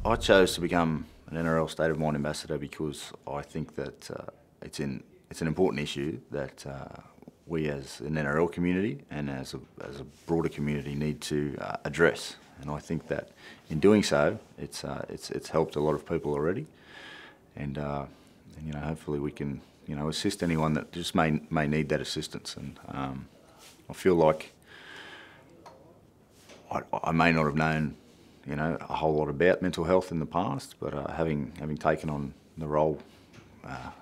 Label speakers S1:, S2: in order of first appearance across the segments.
S1: I chose to become an NRL State of Mind ambassador because I think that it's an important issue that we as an NRL community and as a broader community need to address. And I think that in doing so, it's helped a lot of people already, and you know, hopefully we can, you know, assist anyone that just may need that assistance. And I feel like I may not have known, you know, a whole lot about mental health in the past, but having taken on the role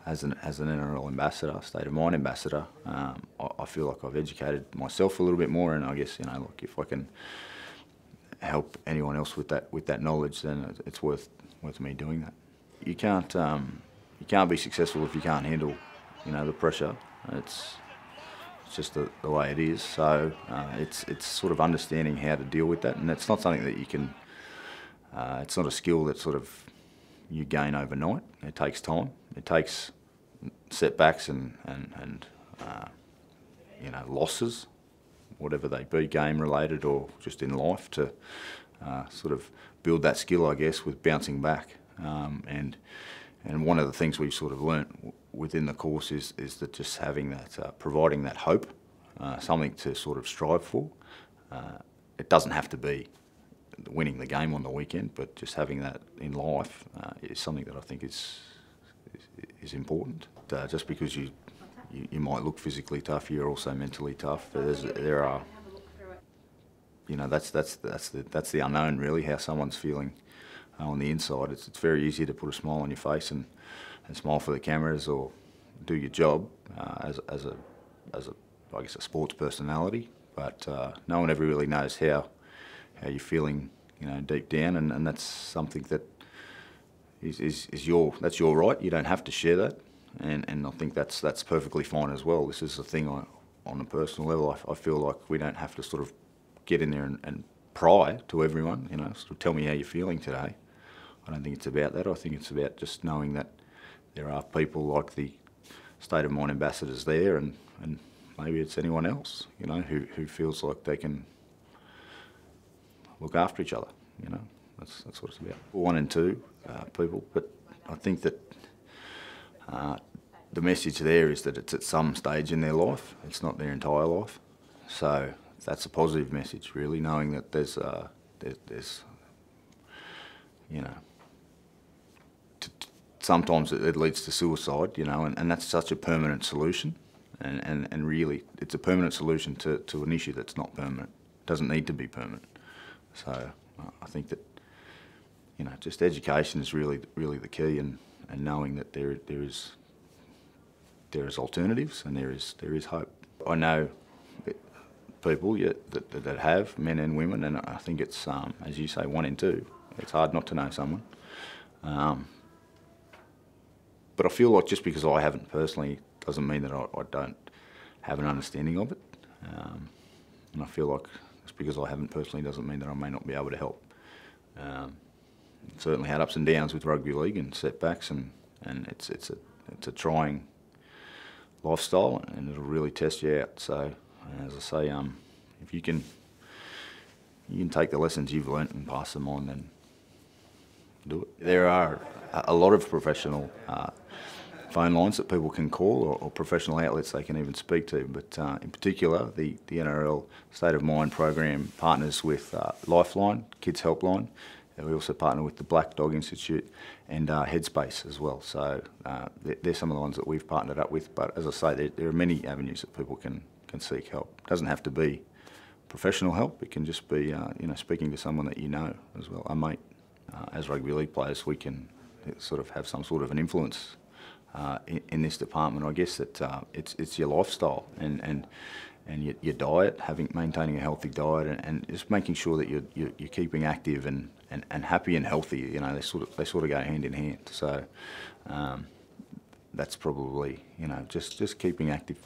S1: as an NRL ambassador, State of Mind ambassador, I feel like I've educated myself a little bit more, and I guess, you know, look, if I can help anyone else with that knowledge, then it's worth me doing that. You can't be successful if you can't handle, you know, the pressure. It's just the way it is. So it's sort of understanding how to deal with that, and it's not something that you can. It's not a skill that sort of you gain overnight. It takes time. It takes setbacks and you know, losses, whatever they be, game related or just in life, to sort of build that skill, I guess, with bouncing back. And one of the things we've sort of learnt within the course is that just having that, providing that hope, something to sort of strive for. It doesn't have to be winning the game on the weekend, but just having that in life is something that I think is important. Just because you might look physically tough, you're also mentally tough. There are, you know, that's the unknown really, how someone's feeling on the inside. It's very easy to put a smile on your face and smile for the cameras or do your job as a I guess a sports personality, but no one ever really knows how you're feeling, you know, deep down, and that's something that is that's your right. You don't have to share that, and I think that's perfectly fine as well. This is the thing, on a personal level, I feel like we don't have to sort of get in there and pry to everyone, you know, sort of tell me how you're feeling today. I don't think it's about that. I think it's about just knowing that there are people like the State of Mind ambassadors there, and maybe it's anyone else, you know, who feels like they can look after each other, you know. That's what it's about. 1 and 2 people, but I think that the message there is that it's at some stage in their life. It's not their entire life. So that's a positive message, really, knowing that there's you know, sometimes it leads to suicide, you know, and that's such a permanent solution, and really it's a permanent solution to an issue that's not permanent. It doesn't need to be permanent. So I think that, you know, just education is really the key, and knowing that there is alternatives and there is hope. I know people that have, men and women, and I think it's as you say, 1 in 2. It's hard not to know someone. But I feel like just because I haven't personally doesn't mean that I don't have an understanding of it. And I feel like just because I haven't personally doesn't mean that I may not be able to help. Certainly had ups and downs with rugby league and setbacks, and it's a trying lifestyle, and it'll really test you out. So as I say, if you can take the lessons you've learnt and pass them on, then do it. There are a lot of professional phone lines that people can call, or professional outlets they can even speak to, but in particular the NRL State of Mind program partners with Lifeline, Kids Helpline. We also partner with the Black Dog Institute and Headspace as well. So they're some of the ones that we've partnered up with, but as I say, there are many avenues that people can seek help. It doesn't have to be professional help. It can just be you know, speaking to someone that you know as well, a mate. As rugby league players, we can sort of have some sort of an influence in this department. I guess that it's your lifestyle and your diet, maintaining a healthy diet, and just making sure that you're keeping active and happy and healthy. You know, they sort of go hand in hand. So that's probably, you know, just keeping active.